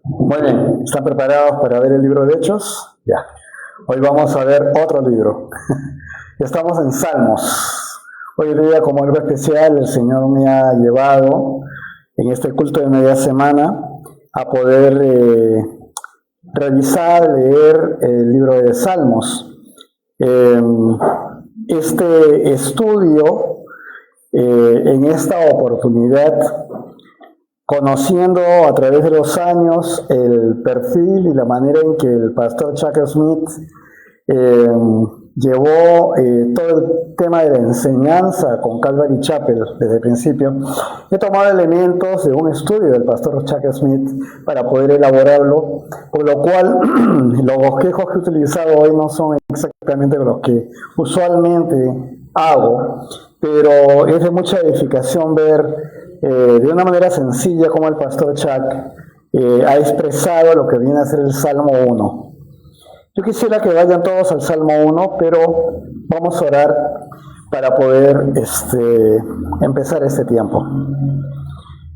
Muy bien, ¿están preparados para ver el libro de Hechos? Ya. Hoy vamos a ver otro libro. Estamos en Salmos. Hoy día, como algo especial, el Señor me ha llevado en este culto de media semana a poder revisar, leer el libro de Salmos. Este estudio, en esta oportunidad, conociendo a través de los años el perfil y la manera en que el pastor Chuck Smith llevó todo el tema de la enseñanza con Calvary Chapel desde el principio, he tomado elementos de un estudio del pastor Chuck Smith para poder elaborarlo, por lo cual los bosquejos que he utilizado hoy no son exactamente los que usualmente hago, pero es de mucha edificación ver de una manera sencilla como el pastor Chuck ha expresado lo que viene a ser el Salmo 1. Yo quisiera que vayan todos al Salmo 1, pero vamos a orar para poder empezar este tiempo.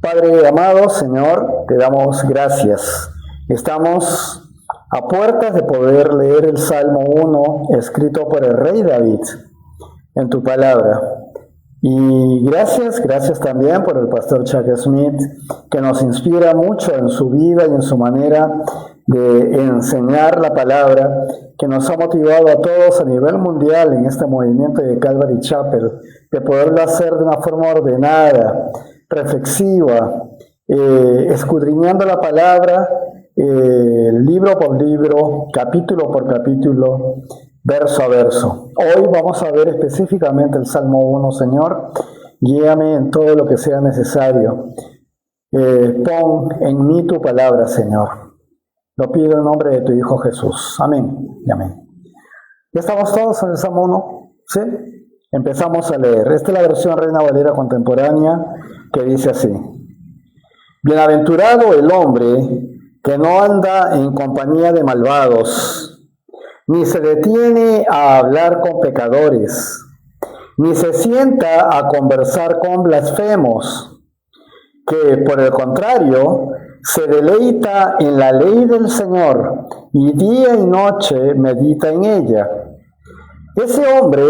Padre amado, Señor, te damos gracias. Estamos a puertas de poder leer el Salmo 1 escrito por el rey David en tu palabra. Y gracias también por el pastor Chuck Smith, que nos inspira mucho en su vida y en su manera de enseñar la palabra, que nos ha motivado a todos a nivel mundial en este movimiento de Calvary Chapel, de poderlo hacer de una forma ordenada, reflexiva, escudriñando la palabra, libro por libro, capítulo por capítulo, verso a verso. Hoy vamos a ver específicamente el Salmo 1, Señor. Guíame en todo lo que sea necesario. Pon en mí tu palabra, Señor. Lo pido en nombre de tu Hijo Jesús. Amén y amén. ¿Ya estamos todos en el Salmo 1? ¿Sí? Empezamos a leer. Esta es la versión Reina Valera contemporánea, que dice así: Bienaventurado el hombre que no anda en compañía de malvados, ni se detiene a hablar con pecadores, ni se sienta a conversar con blasfemos, que por el contrario se deleita en la ley del Señor y día y noche medita en ella. Ese hombre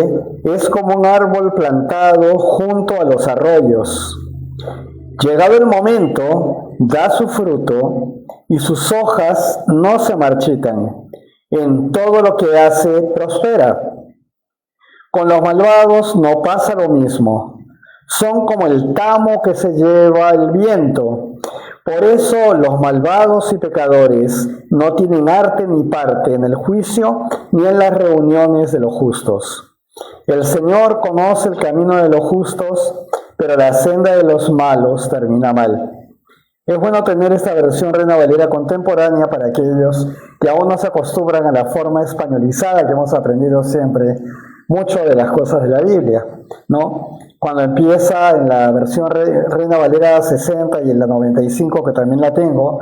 es como un árbol plantado junto a los arroyos. Llegado el momento, da su fruto y sus hojas no se marchitan. En todo lo que hace prospera. Con los malvados no pasa lo mismo. Son como el tamo que se lleva el viento. Por eso los malvados y pecadores no tienen arte ni parte en el juicio ni en las reuniones de los justos. El Señor conoce el camino de los justos, pero la senda de los malos termina mal. Es bueno tener esta versión Reina Valera contemporánea para aquellos que aún no se acostumbran a la forma españolizada que hemos aprendido siempre mucho de las cosas de la Biblia, ¿no? Cuando empieza en la versión Reina Valera 60 y en la 95, que también la tengo,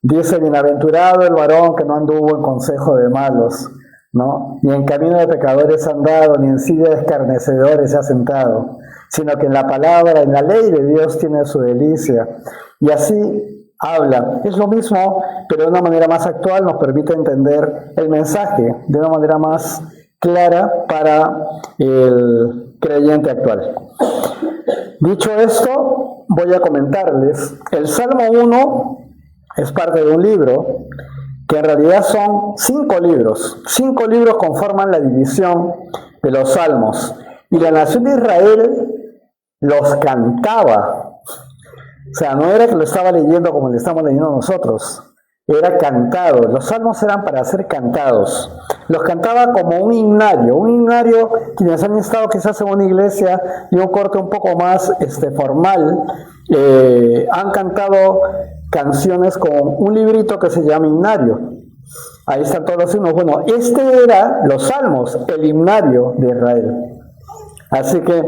dice: bienaventurado el varón que no anduvo en consejo de malos, ¿no? Ni en camino de pecadores ha andado, ni en silla de escarnecedores se ha sentado, sino que en la palabra, en la ley de Dios tiene su delicia. Y así habla. Es lo mismo, pero de una manera más actual, nos permite entender el mensaje de una manera más clara para el creyente actual. Dicho esto, voy a comentarles. El Salmo 1 es parte de un libro que en realidad son 5 libros. 5 libros conforman la división de los salmos. Y la nación de Israel los cantaba. O sea, no era que lo estaba leyendo como le estamos leyendo nosotros, era cantado. Los salmos eran para ser cantados. Los cantaba como un himnario. Un himnario, quienes han estado quizás en una iglesia y un corte un poco más formal, han cantado canciones con un librito que se llama himnario. Ahí están todos los himnos. Bueno, este era los salmos, el himnario de Israel. Así que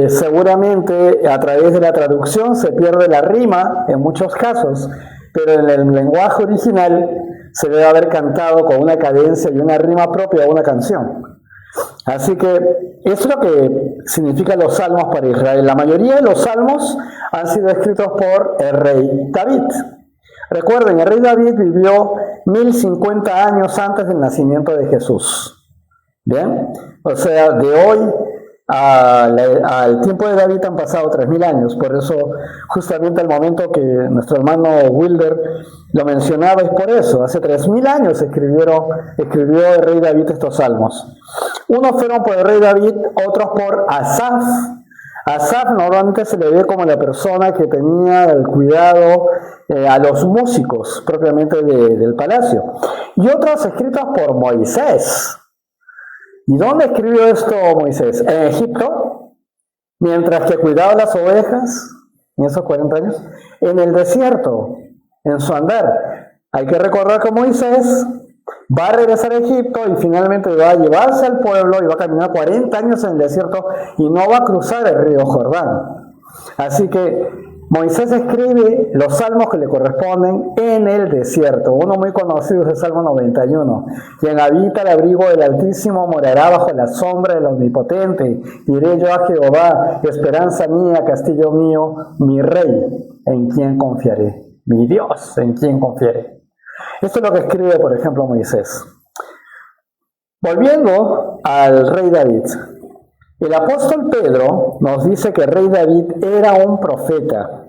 seguramente a través de la traducción se pierde la rima en muchos casos, pero en el lenguaje original se debe haber cantado con una cadencia y una rima propia a una canción. Así que eso es lo que significan los salmos para Israel. La mayoría de los salmos han sido escritos por el rey David. Recuerden, el rey David vivió 1050 años antes del nacimiento de Jesús. ¿Bien? O sea, de hoy al tiempo de David han pasado 3000 años. Por eso, justamente el momento que nuestro hermano Wilder lo mencionaba es por eso. Hace 3000 años escribió el rey David estos salmos. Unos fueron por el rey David, otros por Asaf. Asaf normalmente se le ve como la persona que tenía el cuidado a los músicos propiamente del palacio. Y otros escritos por Moisés. ¿Y dónde escribió esto Moisés? En Egipto, mientras que cuidaba las ovejas en esos 40 años, en el desierto, en su andar. Hay que recordar que Moisés va a regresar a Egipto y finalmente va a llevarse al pueblo y va a caminar 40 años en el desierto y no va a cruzar el río Jordán. Así que Moisés escribe los salmos que le corresponden en el desierto. Uno muy conocido es el Salmo 91. Quien habita el abrigo del Altísimo morará bajo la sombra del Omnipotente. Diré yo a Jehová, esperanza mía, castillo mío, mi rey, en quien confiaré. Mi Dios, en quien confiaré. Esto es lo que escribe, por ejemplo, Moisés. Volviendo al rey David. El apóstol Pedro nos dice que el rey David era un profeta,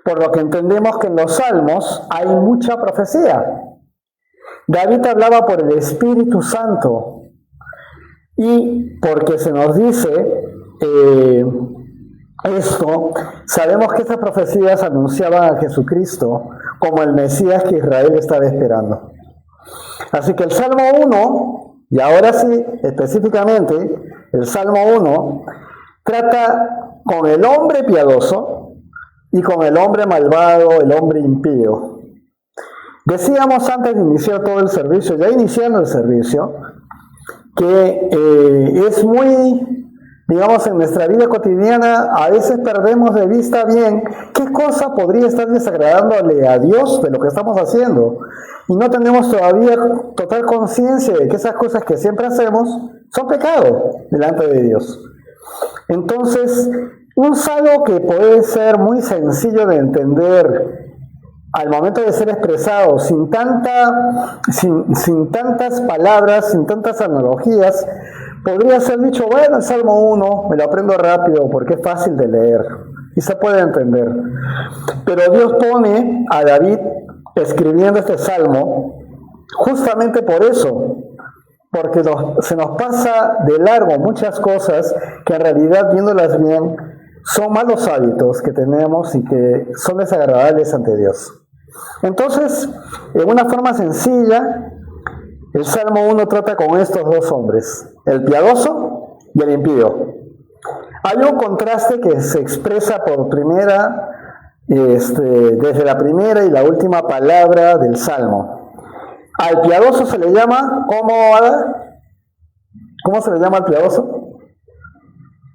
por lo que entendemos que en los salmos hay mucha profecía. David hablaba por el Espíritu Santo y porque se nos dice esto, sabemos que estas profecías anunciaban a Jesucristo como el Mesías que Israel estaba esperando. Así que el Salmo 1, y ahora sí, específicamente, el Salmo 1 trata con el hombre piadoso y con el hombre malvado, el hombre impío. Decíamos antes de iniciar todo el servicio, ya iniciando el servicio, que es muy, digamos, en nuestra vida cotidiana, a veces perdemos de vista bien qué cosa podría estar desagradándole a Dios de lo que estamos haciendo. Y no tenemos todavía total conciencia de que esas cosas que siempre hacemos son pecado delante de Dios. Entonces, un salmo que puede ser muy sencillo de entender al momento de ser expresado, sin tantas palabras, sin tantas analogías, podría ser dicho, bueno, el Salmo 1 me lo aprendo rápido porque es fácil de leer y se puede entender. Pero Dios pone a David escribiendo este salmo justamente por eso, porque se nos pasa de largo muchas cosas que en realidad, viéndolas bien, son malos hábitos que tenemos y que son desagradables ante Dios. Entonces, en una forma sencilla, el Salmo 1 trata con estos dos hombres, el piadoso y el impío. Hay un contraste que se expresa por desde la primera y la última palabra del Salmo. Al piadoso se le llama, ¿cómo se le llama al piadoso?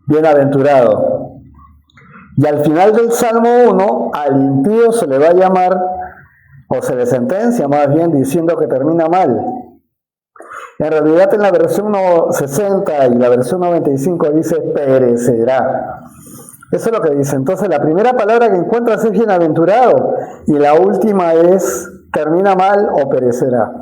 Bienaventurado. Y al final del Salmo 1, al impío se le va a llamar, o se le sentencia más bien, diciendo que termina mal. En realidad en la versión 60 y la versión 95 dice perecerá. Eso es lo que dice. Entonces la primera palabra que encuentras es bienaventurado y la última es termina mal o perecerá.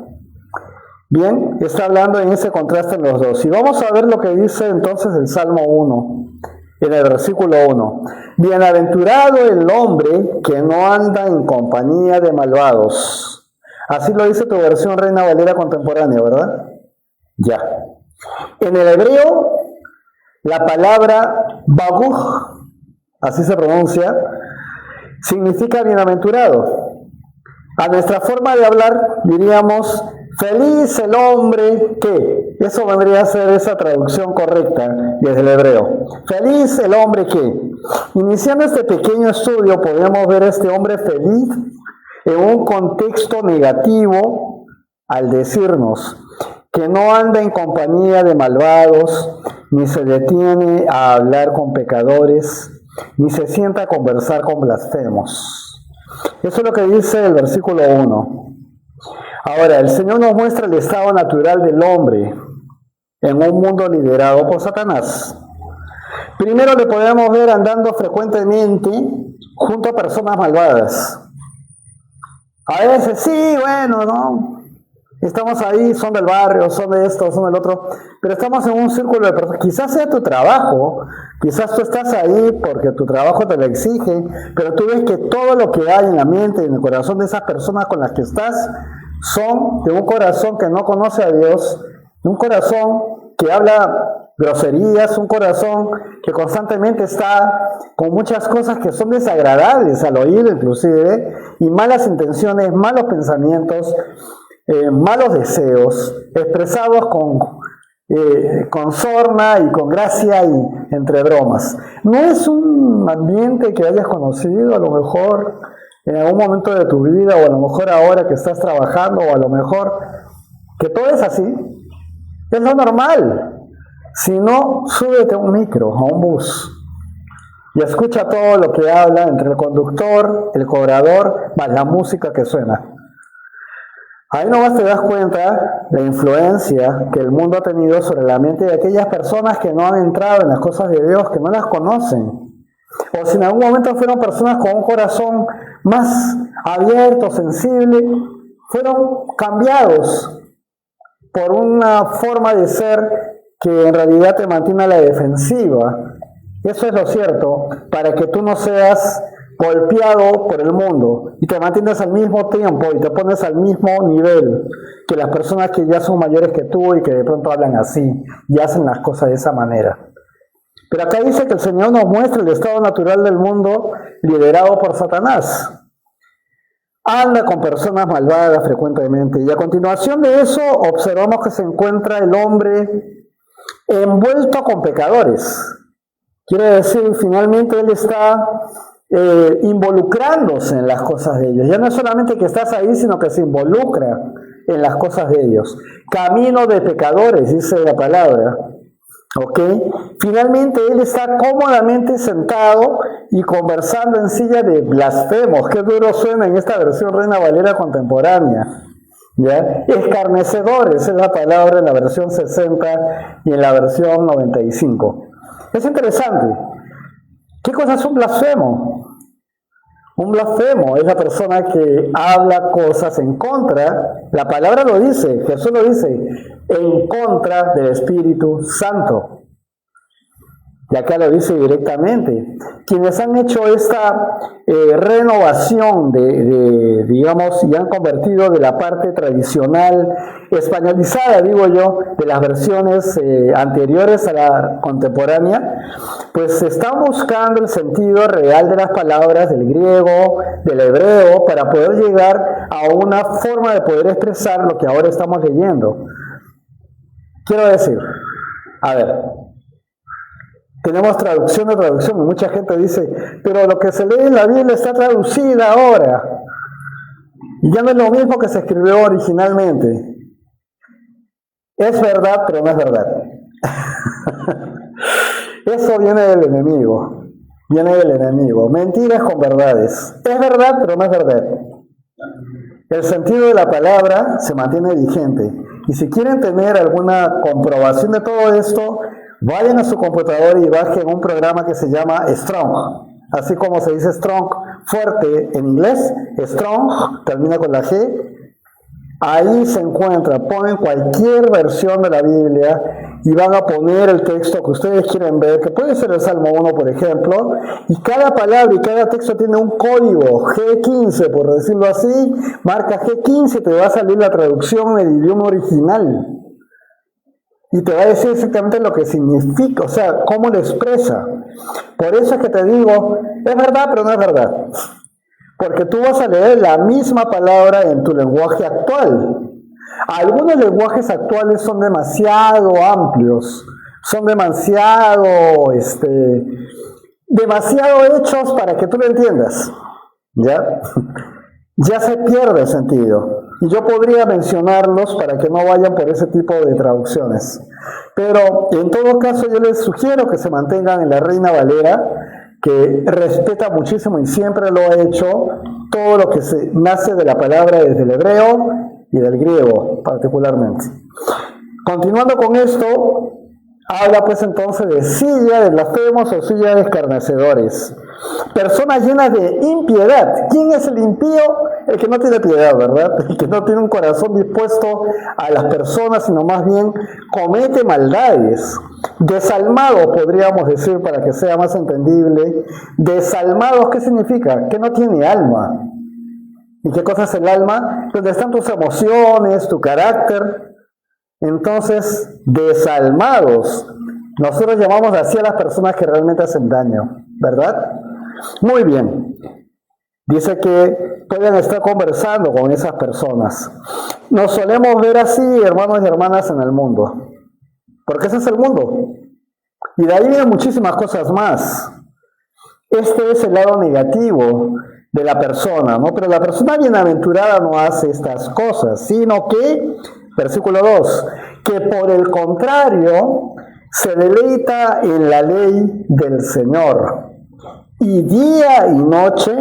Bien, está hablando en ese contraste en los dos. Y vamos a ver lo que dice entonces el Salmo 1, en el versículo 1. Bienaventurado el hombre que no anda en compañía de malvados. Así lo dice tu versión Reina Valera contemporánea, ¿verdad? Ya. En el hebreo, la palabra baruj, así se pronuncia, significa bienaventurado. A nuestra forma de hablar diríamos, feliz el hombre que, eso vendría a ser esa traducción correcta desde el hebreo. Feliz el hombre que. Iniciando este pequeño estudio podemos ver a este hombre feliz en un contexto negativo al decirnos que no anda en compañía de malvados, ni se detiene a hablar con pecadores, ni se sienta a conversar con blasfemos. Eso es lo que dice el versículo 1. Ahora, el Señor nos muestra el estado natural del hombre en un mundo liderado por Satanás. Primero le podemos ver andando frecuentemente junto a personas malvadas. A veces sí, bueno, ¿no? Estamos ahí, son del barrio, son de esto, son del otro, pero estamos en un círculo de personas. Quizás sea tu trabajo, quizás tú estás ahí porque tu trabajo te lo exige, pero tú ves que todo lo que hay en la mente y en el corazón de esas personas con las que estás son de un corazón que no conoce a Dios, de un corazón que habla groserías, un corazón que constantemente está con muchas cosas que son desagradables al oído inclusive, y malas intenciones, malos pensamientos, malos deseos, expresados con sorna y con gracia y entre bromas. No es un ambiente que hayas conocido a lo mejor en algún momento de tu vida, o a lo mejor ahora que estás trabajando, o a lo mejor que todo es así. Es lo normal. Si no, súbete a un micro, a un bus, y escucha todo lo que habla entre el conductor, el cobrador, más la música que suena. Ahí nomás te das cuenta la influencia que el mundo ha tenido sobre la mente de aquellas personas que no han entrado en las cosas de Dios, que no las conocen. O si en algún momento fueron personas con un corazón más abierto, sensible, fueron cambiados por una forma de ser que en realidad te mantiene a la defensiva. Eso es lo cierto, para que tú no seas golpeado por el mundo y te mantienes al mismo tiempo y te pones al mismo nivel que las personas que ya son mayores que tú y que de pronto hablan así y hacen las cosas de esa manera. Pero acá dice que el Señor nos muestra el estado natural del mundo liderado por Satanás. Anda con personas malvadas frecuentemente, y a continuación de eso observamos que se encuentra el hombre envuelto con pecadores. Quiere decir, finalmente él está involucrándose en las cosas de ellos. Ya no es solamente que estás ahí, sino que se involucra en las cosas de ellos. Camino de pecadores, dice la palabra. ¿Ok? Finalmente él está cómodamente sentado y conversando en silla de blasfemos. Qué duro suena en esta versión Reina Valera contemporánea. ¿Ya? Escarnecedores es la palabra en la versión 60 y en la versión 95. Es interesante. ¿Qué cosa es un blasfemo? Un blasfemo es la persona que habla cosas en contra, la palabra lo dice, Jesús lo dice, en contra del Espíritu Santo. Y acá lo dice directamente. Quienes han hecho esta renovación digamos, y han convertido de la parte tradicional, españolizada, digo yo, de las versiones anteriores a la contemporánea, pues están buscando el sentido real de las palabras del griego, del hebreo, para poder llegar a una forma de poder expresar lo que ahora estamos leyendo. Quiero decir, a ver, tenemos traducción de traducción, y mucha gente dice, pero lo que se lee en la Biblia está traducida ahora, y ya no es lo mismo que se escribió originalmente. Es verdad, pero no es verdad. Eso viene del enemigo, mentiras con verdades. Es verdad, pero no es verdad. El sentido de la palabra se mantiene vigente, y si quieren tener alguna comprobación de todo esto, vayan a su computador y bajen un programa que se llama Strong. Así como se dice strong, fuerte en inglés, Strong, termina con la G. Ahí se encuentra, ponen cualquier versión de la Biblia y van a poner el texto que ustedes quieren ver, que puede ser el Salmo 1, por ejemplo, y cada palabra y cada texto tiene un código, G15, por decirlo así, marca G15 y te va a salir la traducción en el idioma original. Y te va a decir exactamente lo que significa, o sea, cómo lo expresa. Por eso es que te digo, es verdad, pero no es verdad. Porque tú vas a leer la misma palabra en tu lenguaje actual. Algunos lenguajes actuales son demasiado amplios, son demasiado hechos para que tú lo entiendas. ¿Ya? Ya se pierde el sentido. Y yo podría mencionarlos para que no vayan por ese tipo de traducciones. Pero en todo caso yo les sugiero que se mantengan en la Reina Valera, que respeta muchísimo y siempre lo ha hecho todo lo que se nace de la palabra desde el hebreo y del griego particularmente. Continuando con esto, habla pues entonces de silla de blasfemos o silla de escarnecedores. Personas llenas de impiedad. ¿Quién es el impío? el que no tiene piedad, ¿verdad? El que no tiene un corazón dispuesto a las personas, sino más bien comete maldades. Desalmados, podríamos decir, para que sea más entendible. Desalmados, ¿qué significa? Que no tiene alma. ¿Y qué cosa es el alma? Donde están tus emociones, tu carácter. Entonces, desalmados. Nosotros llamamos así a las personas que realmente hacen daño, ¿verdad? Muy bien. Dice que pueden estar conversando con esas personas. Nos solemos ver así, hermanos y hermanas, en el mundo. Porque ese es el mundo. Y de ahí vienen muchísimas cosas más. Este es el lado negativo de la persona, ¿no? Pero la persona bienaventurada no hace estas cosas, sino que, versículo 2, que por el contrario se deleita en la ley del Señor y día y noche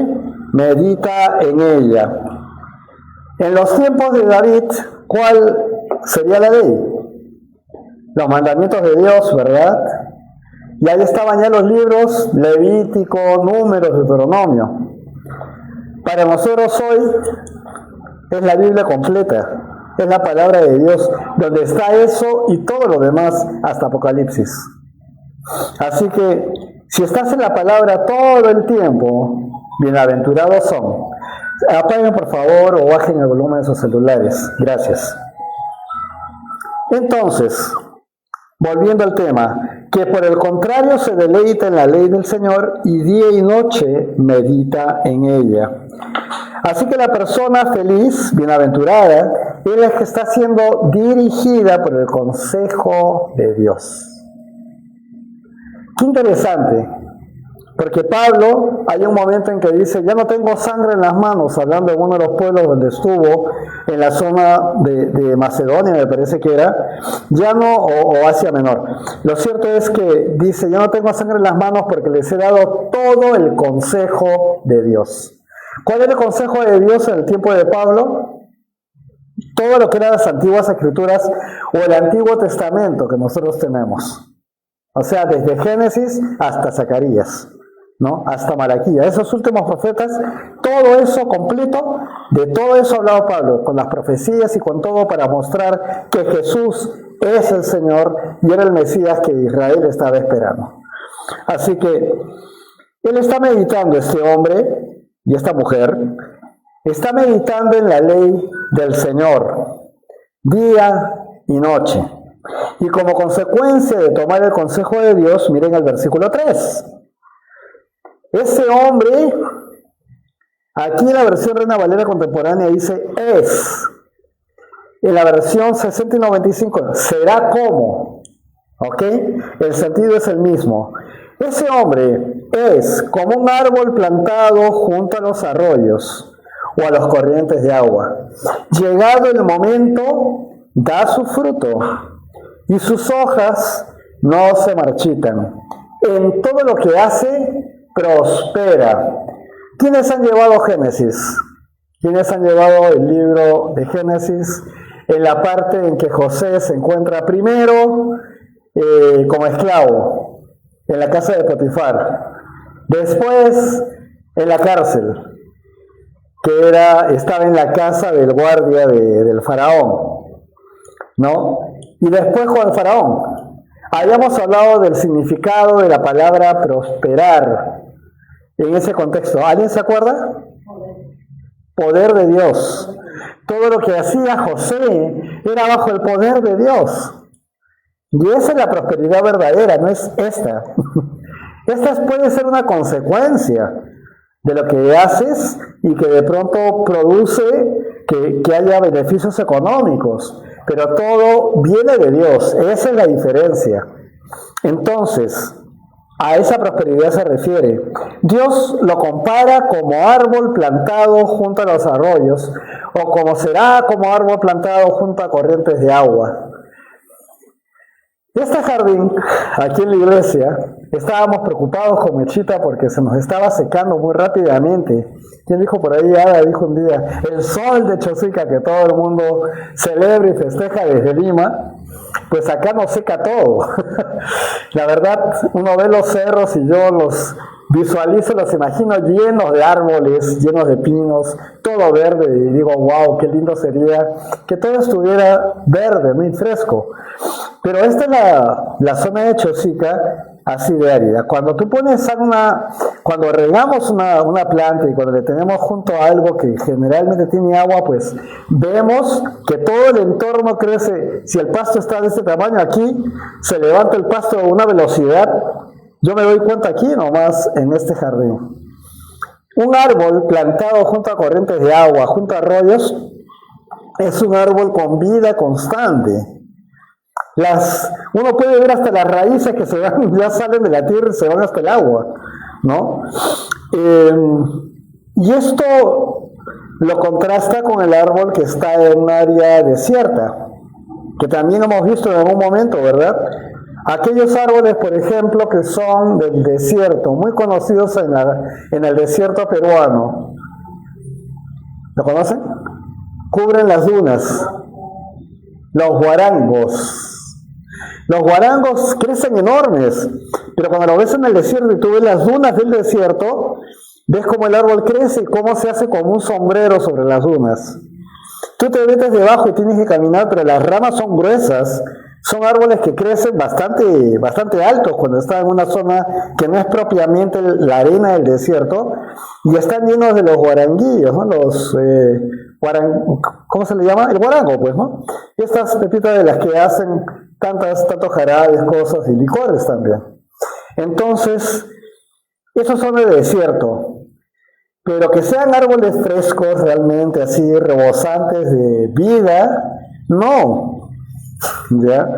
medita en ella. En los tiempos de David, ¿cuál sería la ley? Los mandamientos de Dios, ¿verdad? Y ahí estaban ya los libros Levítico, Números, Deuteronomio. Para nosotros hoy es la Biblia completa, es la palabra de Dios, donde está eso y todo lo demás hasta Apocalipsis. Así que si estás en la palabra todo el tiempo, bienaventurados son. Apaguen por favor o bajen el volumen de sus celulares. Gracias. Entonces, volviendo al tema, que por el contrario se deleita en la ley del Señor y día y noche medita en ella. Así que la persona feliz, bienaventurada, es la que está siendo dirigida por el consejo de Dios. Qué interesante, porque Pablo, hay un momento en que dice, ya no tengo sangre en las manos, hablando de uno de los pueblos donde estuvo, en la zona de Macedonia, me parece que era, ya no, o Asia Menor. Lo cierto es que dice, ya no tengo sangre en las manos porque les he dado todo el consejo de Dios. ¿Cuál era el consejo de Dios en el tiempo de Pablo? Todo lo que eran las antiguas escrituras o el Antiguo Testamento que nosotros tenemos. O sea, desde Génesis hasta Zacarías, ¿no? Hasta Malaquías. Esos últimos profetas, todo eso completo, de todo eso hablaba Pablo, con las profecías y con todo para mostrar que Jesús es el Señor y era el Mesías que Israel estaba esperando. Así que él está meditando, este hombre y esta mujer, está meditando en la ley del Señor, día y noche. Y como consecuencia de tomar el consejo de Dios, miren el versículo 3. Ese hombre, aquí en la versión Reina Valera contemporánea dice es. En la versión 60 y 95, será como. ¿Ok? El sentido es el mismo. Ese hombre es como un árbol plantado junto a los arroyos o a los corrientes de agua. Llegado el momento, da su fruto y sus hojas no se marchitan. En todo lo que hace, prospera. ¿Quiénes han llevado Génesis? ¿Quiénes han llevado el libro de Génesis? En la parte en que José se encuentra primero como esclavo en la casa de Potifar, después en la cárcel, que estaba en la casa del guardia del faraón, ¿no? Y después con el faraón. Habíamos hablado del significado de la palabra prosperar en ese contexto. ¿Alguien se acuerda? Poder de Dios. Todo lo que hacía José era bajo el poder de Dios. Y esa es la prosperidad verdadera, no es esta. Esta puede ser una consecuencia de lo que haces y que de pronto produce que haya beneficios económicos. Pero todo viene de Dios, esa es la diferencia. Entonces, a esa prosperidad se refiere. Dios lo compara como árbol plantado junto a los arroyos, o como será como árbol plantado junto a corrientes de agua. Este jardín, aquí en la iglesia, estábamos preocupados con Mechita porque se nos estaba secando muy rápidamente. ¿Quién dijo por ahí? Ada dijo un día, el sol de Chosica, que todo el mundo celebra y festeja desde Lima, pues acá nos seca todo. La verdad, uno ve los cerros y yo visualizo, los imagino llenos de árboles, llenos de pinos, todo verde, y digo, wow, qué lindo sería que todo estuviera verde, muy fresco. Pero esta es la zona de Chosica, así de árida. Cuando tú pones cuando regamos una planta y cuando le tenemos junto a algo que generalmente tiene agua, pues vemos que todo el entorno crece. Si el pasto está de este tamaño, aquí se levanta el pasto a una velocidad. Yo me doy cuenta aquí nomás en este jardín. Un árbol plantado junto a corrientes de agua, junto a arroyos, es un árbol con vida constante. Uno puede ver hasta las raíces que ya salen de la tierra y se van hasta el agua, ¿no? Y esto lo contrasta con el árbol que está en un área desierta, que también hemos visto en algún momento, ¿verdad? Aquellos árboles, por ejemplo, que son del desierto, muy conocidos en el desierto peruano. ¿Lo conocen? Cubren las dunas. Los guarangos. Los guarangos crecen enormes, pero cuando lo ves en el desierto y tú ves las dunas del desierto, ves cómo el árbol crece y cómo se hace como un sombrero sobre las dunas. Tú te metes debajo y tienes que caminar, pero las ramas son gruesas. Son árboles que crecen bastante altos cuando están en una zona que no es propiamente la arena del desierto, y están llenos de los guaranguillos, ¿no? ¿Cómo se le llama? El guarango, pues, ¿no? Estas pepitas de las que hacen tantos jarabes, cosas y licores también. Entonces, esos son de desierto, pero que sean árboles frescos realmente, así rebosantes de vida, no. ¿Ya?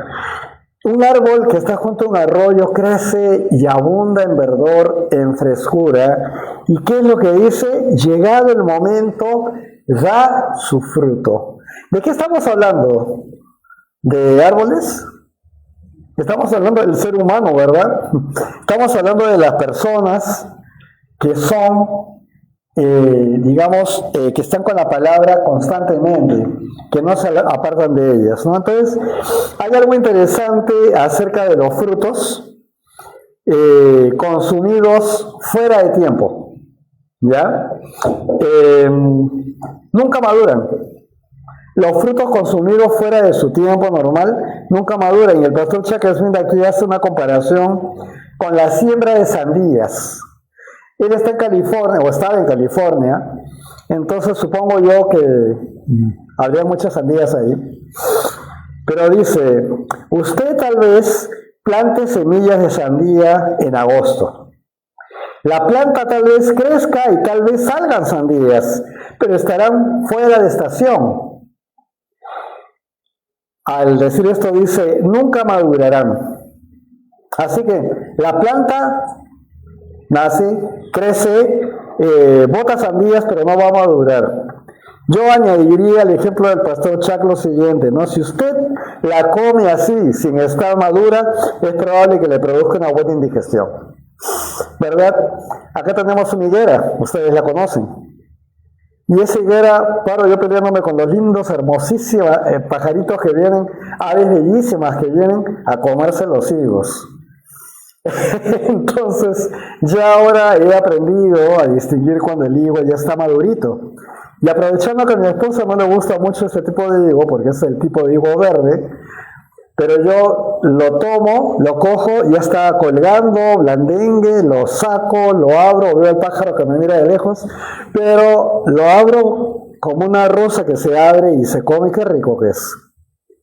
Un árbol que está junto a un arroyo crece y abunda en verdor, en frescura. ¿Y qué es lo que dice? Llegado el momento, da su fruto. ¿De qué estamos hablando? ¿De árboles? Estamos hablando del ser humano, ¿verdad? Estamos hablando de las personas que son, que están con la palabra constantemente, que no se apartan de ellas, ¿no? Entonces, hay algo interesante acerca de los frutos consumidos fuera de tiempo, ¿ya? Nunca maduran. Los frutos consumidos fuera de su tiempo normal nunca maduran. Y el pastor Chuck Smith aquí hace una comparación con la siembra de sandías. Él está en California, o estaba en California, entonces supongo yo que habría muchas sandías ahí. Pero dice, usted tal vez plante semillas de sandía en agosto. La planta tal vez crezca y tal vez salgan sandías, pero estarán fuera de estación. Al decir esto dice, nunca madurarán. Así que la planta nace, crece, bota sandías, pero no va a madurar. Yo añadiría al ejemplo del pastor Chuck lo siguiente, ¿no? Si usted la come así, sin estar madura, es probable que le produzca una buena indigestión, ¿verdad? Acá tenemos una higuera, ustedes la conocen. Y esa higuera, paro yo peleándome con los lindos, hermosísimos pajaritos que vienen, aves bellísimas que vienen a comerse los higos. Entonces, ya ahora he aprendido a distinguir cuando el higo ya está madurito. Y aprovechando que a mi esposa no le gusta mucho este tipo de higo, porque es el tipo de higo verde, pero yo lo tomo, lo cojo, ya está colgando, blandengue, lo saco, lo abro, veo al pájaro que me mira de lejos, pero lo abro como una rosa que se abre y se come, qué rico que es.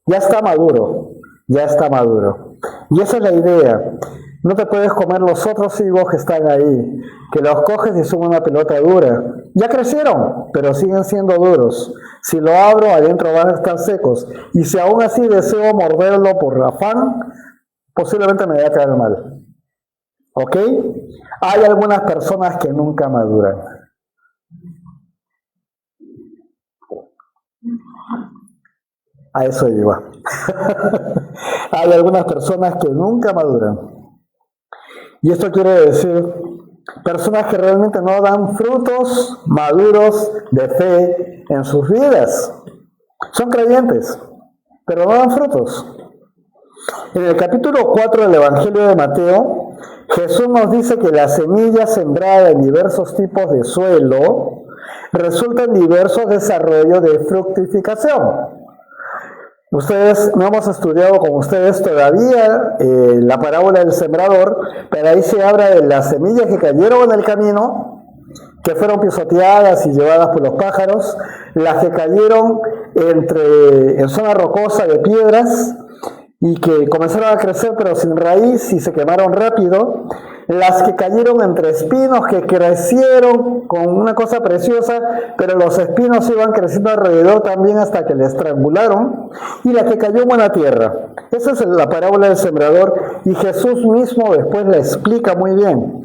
Ya está maduro, ya está maduro. Y esa es la idea. No te puedes comer los otros higos que están ahí, que los coges y son una pelota dura. Ya crecieron, pero siguen siendo duros. Si lo abro, adentro van a estar secos. Y si aún así deseo morderlo por afán, posiblemente me vaya a caer mal. ¿Ok? Hay algunas personas que nunca maduran. A eso iba. Hay algunas personas que nunca maduran. Y esto quiere decir personas que realmente no dan frutos maduros de fe en sus vidas. Son creyentes, pero no dan frutos. En el capítulo 4 del Evangelio de Mateo, Jesús nos dice que la semilla sembrada en diversos tipos de suelo resulta en diversos desarrollos de fructificación. Ustedes, no hemos estudiado con ustedes todavía la parábola del sembrador, pero ahí se habla de las semillas que cayeron en el camino, que fueron pisoteadas y llevadas por los pájaros, las que cayeron en zona rocosa de piedras y que comenzaron a crecer pero sin raíz y se quemaron rápido, las que cayeron entre espinos que crecieron con una cosa preciosa, pero los espinos iban creciendo alrededor también hasta que le estrangularon, y la que cayó en buena tierra. Esa es la parábola del sembrador y Jesús mismo después la explica muy bien.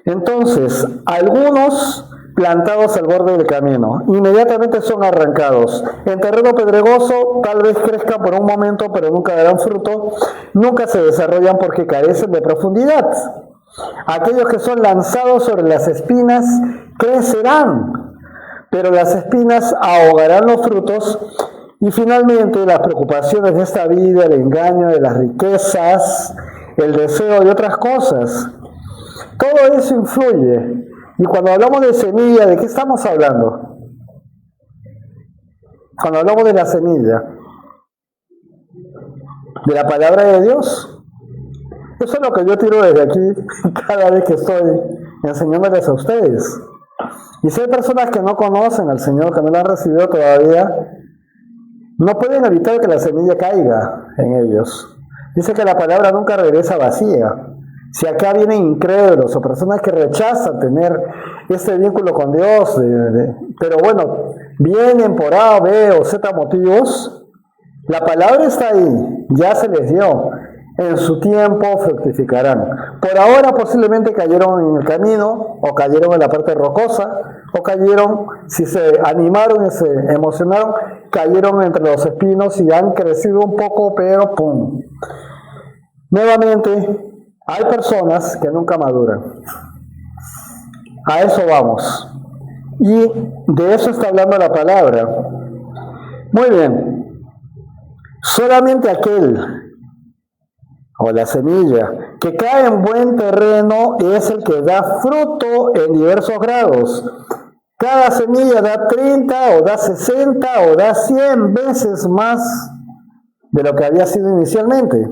Entonces, algunos plantados al borde del camino, inmediatamente son arrancados. En terreno pedregoso tal vez crezcan por un momento, pero nunca darán fruto, nunca se desarrollan porque carecen de profundidad. Aquellos que son lanzados sobre las espinas crecerán, pero las espinas ahogarán los frutos. Y finalmente las preocupaciones de esta vida, el engaño de las riquezas, el deseo de otras cosas, todo eso influye. Y cuando hablamos de semilla, ¿de qué estamos hablando? Cuando hablamos de la semilla, de la palabra de Dios. Eso es lo que yo tiro desde aquí cada vez que estoy enseñándoles a ustedes. Y si hay personas que no conocen al Señor, que no lo han recibido todavía, no pueden evitar que la semilla caiga en ellos. Dice que la palabra nunca regresa vacía. Si acá vienen incrédulos o personas que rechazan tener este vínculo con Dios, pero bueno, vienen por A, B o Z motivos, la palabra está ahí, ya se les dio. En su tiempo fructificarán. Por ahora posiblemente cayeron en el camino, o cayeron en la parte rocosa, o cayeron, si se animaron y se emocionaron, cayeron entre los espinos y han crecido un poco, pero ¡pum! Nuevamente, hay personas que nunca maduran. A eso vamos. Y de eso está hablando la palabra. Muy bien. Solamente aquel, o la semilla, que cae en buen terreno es el que da fruto en diversos grados. Cada semilla da 30 o da 60 o da 100 veces más de lo que había sido inicialmente.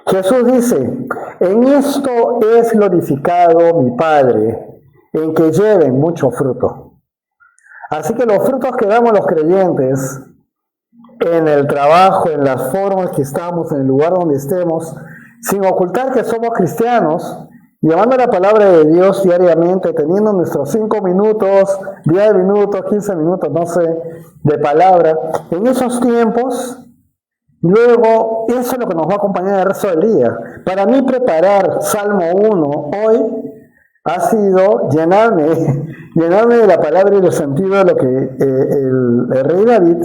Jesús dice, en esto es glorificado mi Padre, en que lleven mucho fruto. Así que los frutos que damos los creyentes, en el trabajo, en las formas que estamos, en el lugar donde estemos, sin ocultar que somos cristianos, llevando la palabra de Dios diariamente, teniendo nuestros 5 minutos, 10 minutos, 15 minutos, no sé, de palabra, en esos tiempos, luego eso es lo que nos va a acompañar el resto del día. Para mí preparar Salmo 1 hoy ha sido llenarme de la palabra y del sentido de lo que el rey David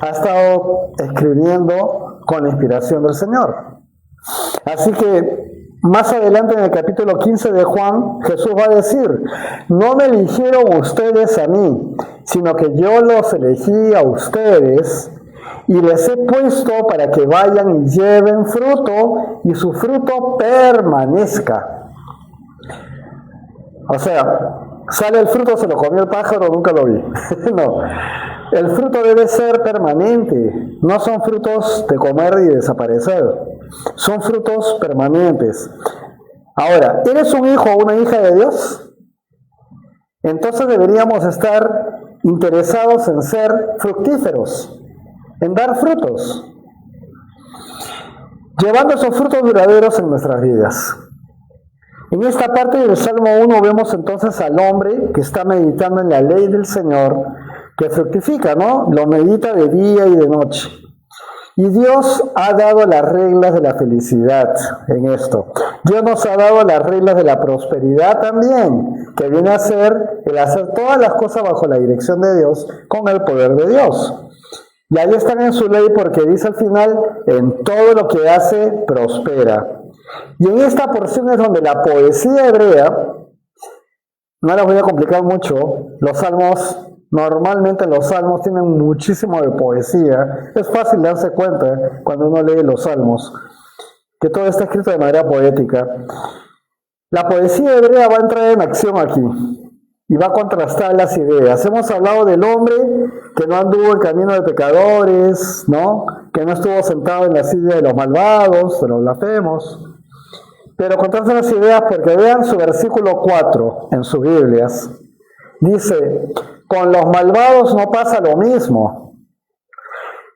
ha estado escribiendo con la inspiración del Señor. Así que más adelante en el capítulo 15 de Juan, Jesús va a decir, no me eligieron ustedes a mí, sino que yo los elegí a ustedes y les he puesto para que vayan y lleven fruto y su fruto permanezca. O sea, sale el fruto, se lo comió el pájaro, nunca lo vi. No, el fruto debe ser permanente, no son frutos de comer y desaparecer, son frutos permanentes. Ahora, ¿eres un hijo o una hija de Dios? Entonces deberíamos estar interesados en ser fructíferos, en dar frutos, llevando esos frutos duraderos en nuestras vidas. En esta parte del Salmo 1 vemos entonces al hombre que está meditando en la ley del Señor, que fructifica, ¿no? Lo medita de día y de noche. Y Dios ha dado las reglas de la felicidad en esto. Dios nos ha dado las reglas de la prosperidad también, que viene a ser el hacer todas las cosas bajo la dirección de Dios, con el poder de Dios. Y ahí están en su ley porque dice al final, en todo lo que hace, prospera. Y en esta porción es donde la poesía hebrea, no las voy a complicar mucho, los salmos Normalmente los salmos tienen muchísimo de poesía. Es fácil darse cuenta cuando uno lee los salmos, que todo está escrito de manera poética. La poesía hebrea va a entrar en acción aquí y va a contrastar las ideas. Hemos hablado del hombre que no anduvo en camino de pecadores, ¿no? Que no estuvo sentado en la silla de los malvados, de los blasfemos. Pero contrasta las ideas porque vean su versículo 4 en sus Biblias. Dice, con los malvados no pasa lo mismo.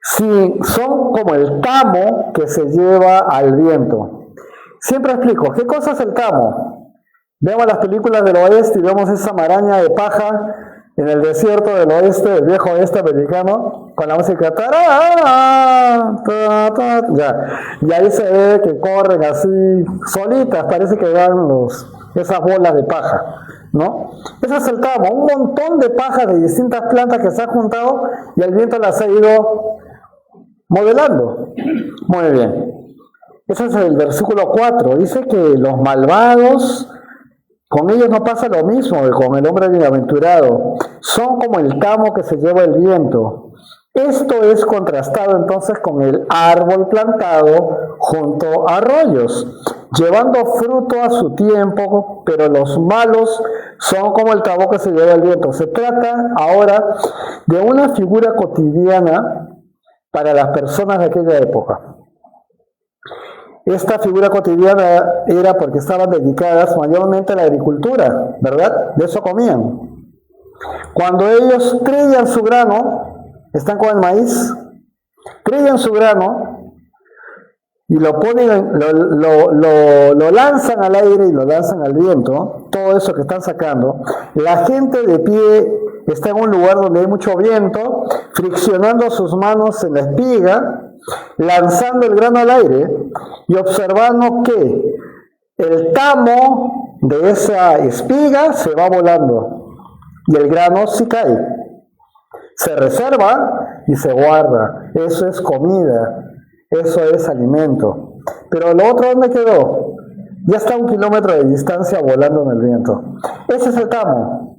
Si son como el tamo que se lleva al viento. Siempre explico, ¿qué cosa es el tamo? Vemos las películas del oeste y vemos esa maraña de paja en el desierto del oeste, del viejo oeste americano, con la música ya. Y ahí se ve que corren así solitas, parece que dan esas bolas de paja, ¿no? Ese es el tamo, un montón de pajas de distintas plantas que se han juntado y el viento las ha ido modelando. Muy bien. Ese es el versículo 4. Dice que los malvados, con ellos no pasa lo mismo que con el hombre bienaventurado. Son como el tamo que se lleva el viento. Esto es contrastado entonces con el árbol plantado junto a arroyos, llevando fruto a su tiempo, pero los malos son como el tamo que se lleva el viento. Se trata ahora de una figura cotidiana para las personas de aquella época. Esta figura cotidiana era porque estaban dedicadas mayormente a la agricultura, ¿verdad? De eso comían. Cuando ellos trillan su grano, están con el maíz, trillan su grano y lo ponen, lo lanzan al aire y lo lanzan al viento, todo eso que están sacando. La gente de pie está en un lugar donde hay mucho viento, friccionando sus manos en la espiga, lanzando el grano al aire y observando que el tamo de esa espiga se va volando y el grano sí cae. Se reserva y se guarda. Eso es comida, eso es alimento. Pero lo otro, ¿dónde quedó? Ya está a 1 kilómetro de distancia volando en el viento. Ese es el tamo.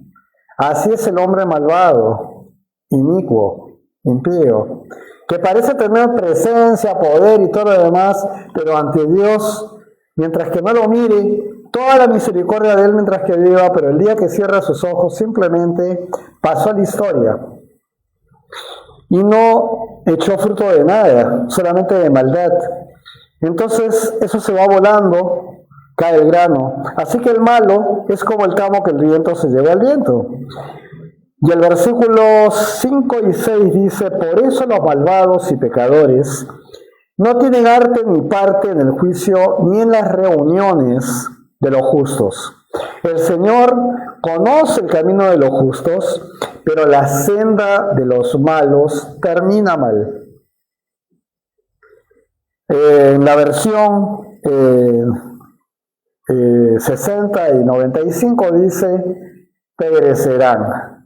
Así es el hombre malvado, inicuo, impío, que parece tener presencia, poder y todo lo demás, pero ante Dios, mientras que no lo mire, toda la misericordia de Él mientras que viva, pero el día que cierra sus ojos simplemente pasó a la historia y no echó fruto de nada, solamente de maldad. Entonces eso se va volando, cae el grano. Así que el malo es como el tamo que el viento se lleva al viento. Y el versículo 5 y 6 dice, por eso los malvados y pecadores no tienen arte ni parte en el juicio ni en las reuniones de los justos. El Señor conoce el camino de los justos, pero la senda de los malos termina mal. En la versión 60 y 95 dice, perecerán.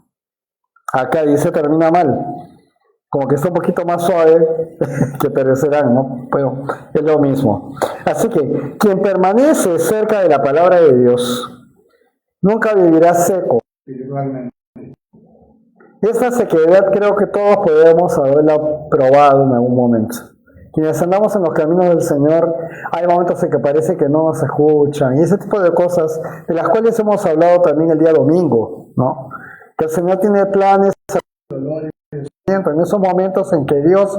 Acá dice termina mal, como que está un poquito más suave que perecerán, ¿no? Pero es lo mismo. Así que quien permanece cerca de la palabra de Dios nunca vivirá seco espiritualmente. Esta sequedad creo que todos podemos haberla probado en algún momento. Quienes andamos en los caminos del Señor, hay momentos en que parece que no nos escuchan y ese tipo de cosas de las cuales hemos hablado también el día domingo, ¿no? Que el Señor tiene planes, en esos momentos en que Dios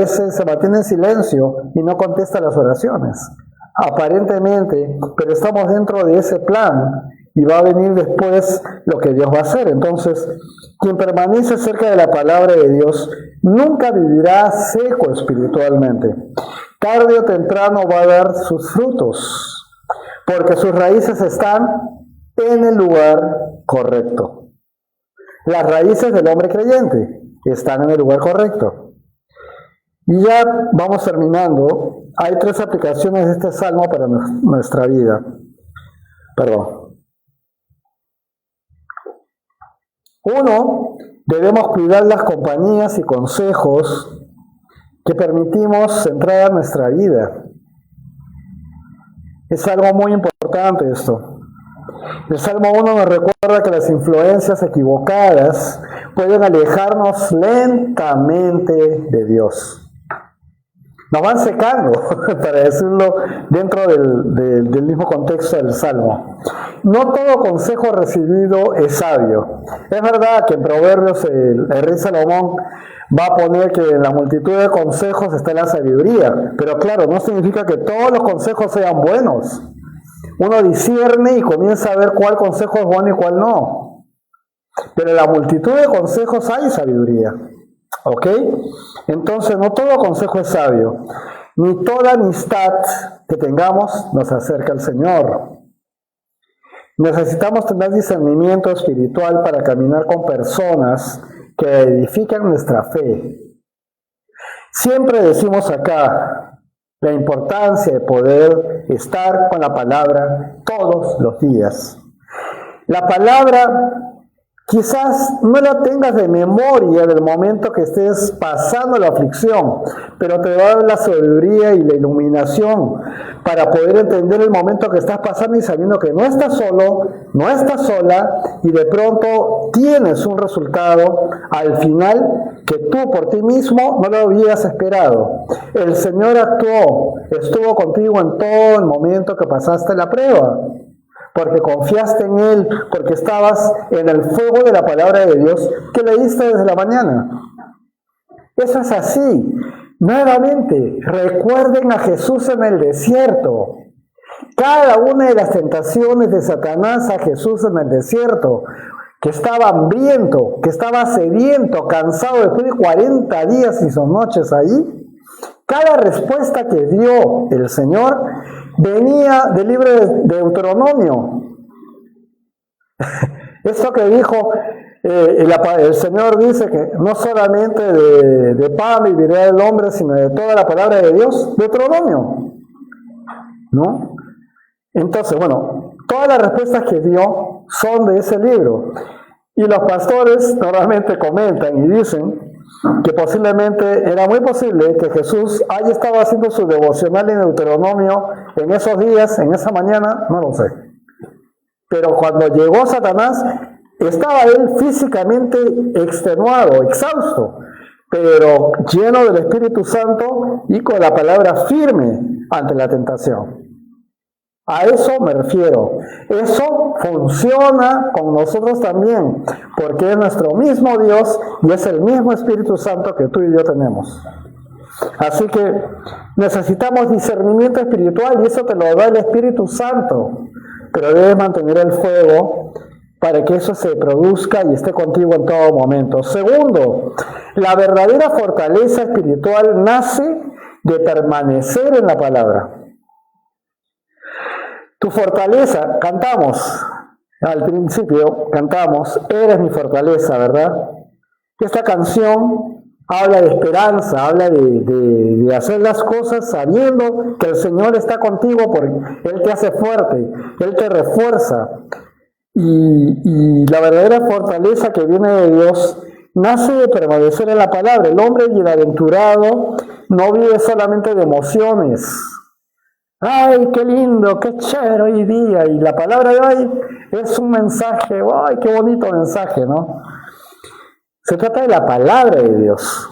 se mantiene en silencio y no contesta las oraciones, aparentemente, pero estamos dentro de ese plan y va a venir después lo que Dios va a hacer. Entonces, quien permanece cerca de la palabra de Dios nunca vivirá seco espiritualmente. Tarde o temprano va a dar sus frutos, porque sus raíces están en el lugar correcto. Las raíces del hombre creyente están en el lugar correcto. Y ya vamos terminando. Hay 3 aplicaciones de este salmo para nuestra vida. Perdón. 1, debemos cuidar las compañías y consejos que permitimos entrar a nuestra vida. Es algo muy importante esto. El Salmo 1 nos recuerda que las influencias equivocadas pueden alejarnos lentamente de Dios. Nos van secando, para decirlo dentro del mismo contexto del Salmo. No todo consejo recibido es sabio. Es verdad que en Proverbios el rey Salomón va a poner que en la multitud de consejos está la sabiduría, pero claro, no significa que todos los consejos sean buenos. Uno discierne y comienza a ver cuál consejo es bueno y cuál no. Pero en la multitud de consejos hay sabiduría. ¿Ok? Entonces, no todo consejo es sabio, ni toda amistad que tengamos nos acerca al Señor. Necesitamos tener discernimiento espiritual para caminar con personas que edifican nuestra fe. Siempre decimos acá la importancia de poder estar con la palabra todos los días. La palabra quizás no la tengas de memoria del momento que estés pasando la aflicción, pero te va a dar la sabiduría y la iluminación para poder entender el momento que estás pasando y sabiendo que no estás solo, no estás sola, y de pronto tienes un resultado al final que tú por ti mismo no lo habías esperado. El Señor actuó, estuvo contigo en todo el momento que pasaste la prueba, porque confiaste en Él, porque estabas en el fuego de la palabra de Dios que leíste desde la mañana. Eso es así. Nuevamente, recuerden a Jesús en el desierto. Cada una de las tentaciones de Satanás a Jesús en el desierto, que estaba hambriento, que estaba sediento, cansado después de 40 días y sus noches allí, cada respuesta que dio el Señor venía del libro de Deuteronomio. Esto que dijo el Señor dice que no solamente de pan vivirá el hombre, sino de toda la palabra de Dios, Deuteronomio, ¿no? Entonces, bueno, todas las respuestas que dio son de ese libro. Y los pastores normalmente comentan y dicen que posiblemente, era muy posible que Jesús haya estado haciendo su devocional en Deuteronomio en esos días, en esa mañana, no lo sé. Pero cuando llegó Satanás, estaba él físicamente extenuado, exhausto, pero lleno del Espíritu Santo y con la palabra firme ante la tentación. A eso me refiero. Eso funciona con nosotros también, porque es nuestro mismo Dios y es el mismo Espíritu Santo que tú y yo tenemos. Así que necesitamos discernimiento espiritual y eso te lo da el Espíritu Santo, pero debes mantener el fuego para que eso se produzca y esté contigo en todo momento. Segundo, la verdadera fortaleza espiritual nace de permanecer en la palabra. Tu fortaleza, cantamos, al principio cantamos, eres mi fortaleza, ¿verdad? Esta canción habla de esperanza, habla de hacer las cosas sabiendo que el Señor está contigo porque Él te hace fuerte, Él te refuerza. Y la verdadera fortaleza que viene de Dios nace de permanecer en la palabra. El hombre bienaventurado no vive solamente de emociones. ¡Ay, qué lindo, qué chévere hoy día! Y la palabra de hoy es un mensaje, ¡ay, qué bonito mensaje!, ¿no? Se trata de la palabra de Dios,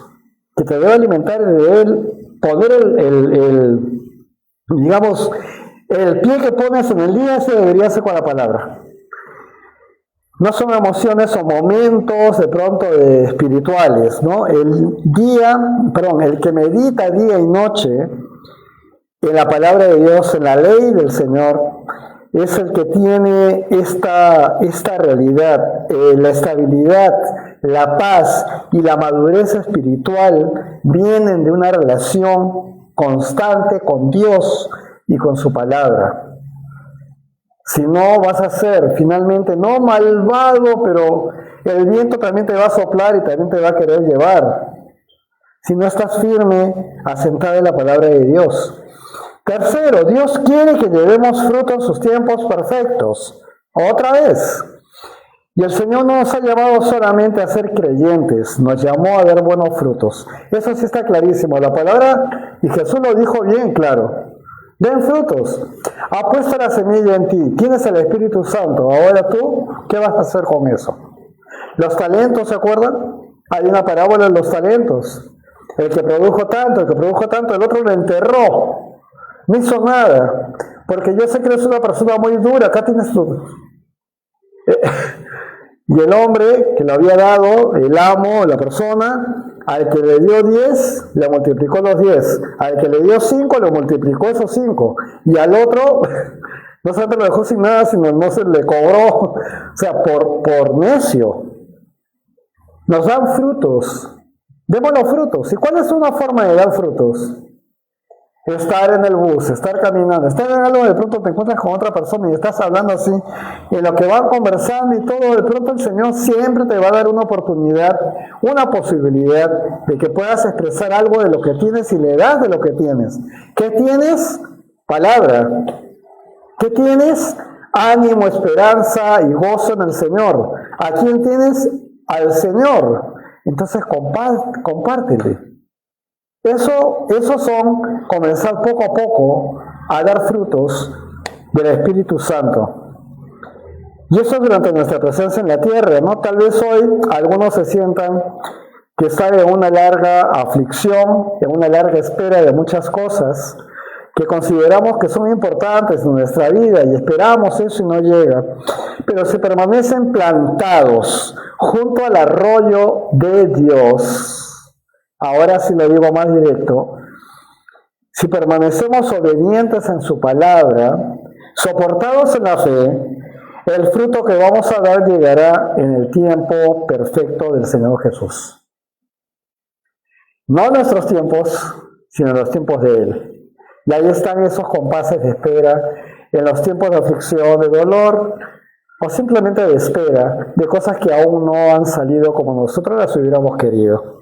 que te debe alimentar de Él, poner digamos, el pie que pones en el día, ese debería ser con la palabra. No son emociones o momentos de pronto espirituales, ¿no? El que medita día y noche en la palabra de Dios, en la ley del Señor, es el que tiene esta realidad, la estabilidad, la paz y la madurez espiritual vienen de una relación constante con Dios y con su palabra. Si no, vas a ser finalmente no malvado, pero el viento también te va a soplar y también te va a querer llevar. Si no estás firme, asentado en la palabra de Dios. Tercero, Dios quiere que llevemos fruto en sus tiempos perfectos. Otra vez. Y el Señor no nos ha llamado solamente a ser creyentes, nos llamó a dar buenos frutos. Eso sí está clarísimo. La palabra, y Jesús lo dijo bien claro. Den frutos. Ha puesto la semilla en ti. Tienes el Espíritu Santo. Ahora tú, ¿qué vas a hacer con eso? Los talentos, ¿se acuerdan? Hay una parábola de los talentos. El que produjo tanto, el otro lo enterró. No hizo nada. Porque yo sé que eres una persona muy dura, acá tienes tu... Y el hombre que lo había dado, el amo, la persona, al que le dio 10, le multiplicó los 10. Al que le dio 5, le multiplicó esos 5. Y al otro, no solamente lo dejó sin nada, sino no se le cobró. O sea, por necio. Nos dan frutos. Demos los frutos. ¿Y cuál es una forma de dar frutos? Estar en el bus, estar caminando, estar en algo, de pronto te encuentras con otra persona y estás hablando así, y en lo que van conversando y todo, de pronto el Señor siempre te va a dar una oportunidad, una posibilidad de que puedas expresar algo de lo que tienes y le das de lo que tienes. ¿Qué tienes? Palabra. ¿Qué tienes? Ánimo, esperanza y gozo en el Señor. ¿A quién tienes? Al Señor. Entonces compártele. Eso son comenzar poco a poco a dar frutos del Espíritu Santo. Y eso durante nuestra presencia en la tierra, ¿no? Tal vez hoy algunos se sientan que están en una larga aflicción, en una larga espera de muchas cosas que consideramos que son importantes en nuestra vida y esperamos eso y no llega. Pero si permanecen plantados junto al arroyo de Dios, ahora sí lo digo más directo, si permanecemos obedientes en su palabra, soportados en la fe, el fruto que vamos a dar llegará en el tiempo perfecto del Señor Jesús. No en nuestros tiempos, sino en los tiempos de Él. Y ahí están esos compases de espera, en los tiempos de aflicción, de dolor, o simplemente de espera, de cosas que aún no han salido como nosotros las hubiéramos querido.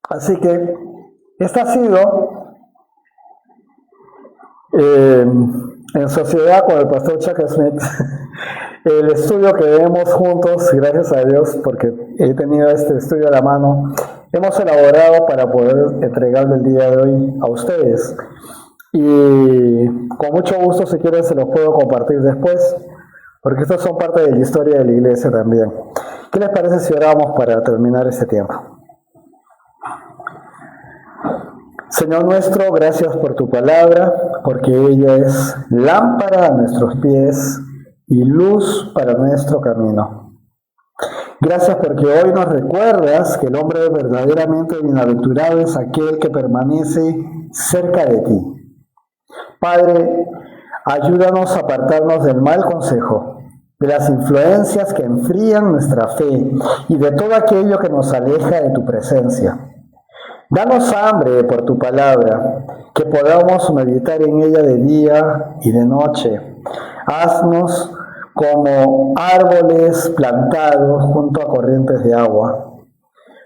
Así que esta ha sido, en sociedad con el pastor Chuck Smith, el estudio que vemos juntos, gracias a Dios, porque he tenido este estudio a la mano, hemos elaborado para poder entregarlo el día de hoy a ustedes. Y con mucho gusto, si quieren, se los puedo compartir después, porque estos son parte de la historia de la iglesia también. ¿Qué les parece si oramos para terminar este tiempo? Señor nuestro, gracias por tu palabra, porque ella es lámpara a nuestros pies y luz para nuestro camino. Gracias porque hoy nos recuerdas que el hombre verdaderamente bienaventurado es aquel que permanece cerca de ti. Padre, ayúdanos a apartarnos del mal consejo, de las influencias que enfrían nuestra fe y de todo aquello que nos aleja de tu presencia. Danos hambre por tu palabra, que podamos meditar en ella de día y de noche. Haznos como árboles plantados junto a corrientes de agua,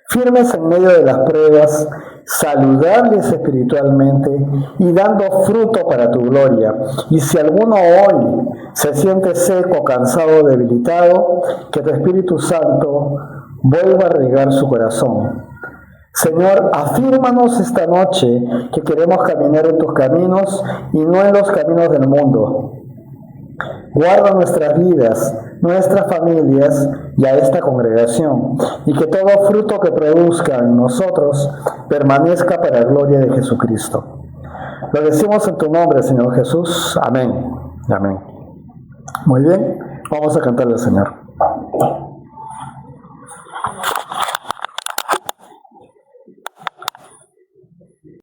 firmes en medio de las pruebas, saludables espiritualmente y dando fruto para tu gloria. Y si alguno hoy se siente seco, cansado, debilitado, que tu Espíritu Santo vuelva a regar su corazón. Señor, afírmanos esta noche que queremos caminar en tus caminos y no en los caminos del mundo. Guarda nuestras vidas, nuestras familias y a esta congregación, y que todo fruto que produzca en nosotros permanezca para la gloria de Jesucristo. Lo decimos en tu nombre, Señor Jesús. Amén. Amén. Muy bien, vamos a cantarle al Señor.